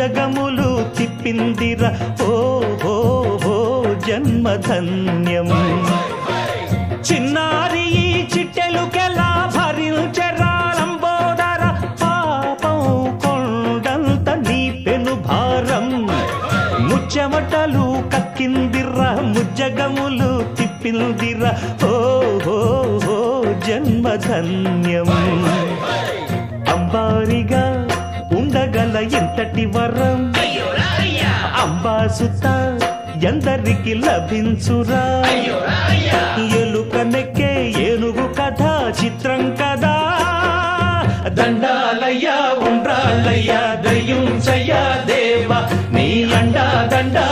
ముజ్జగములు తిప్పిందిర ఓ హో హో జన్మధన్యం చిన్నారి ఈ చిట్టెలుకెలా భరించరాలంబోదర పాపం కొండంత నీ పెను భారం ముచ్చమటలు కక్కిందిర ముజ్జగములు తిప్పిందిర ఓ హో హో జన్మధన్యం అంబారిగా ఉండగల ఎంతటి వరం అంబాసుత ఎందరికి లభించురా ఎలుకనెక్కే ఏనుగు కథ చిత్రం కదా దండాలయ్యా ఉండ్రాళ్ళయ్యా దయ్యుంచయ్యా దేవ నీ అండా దండా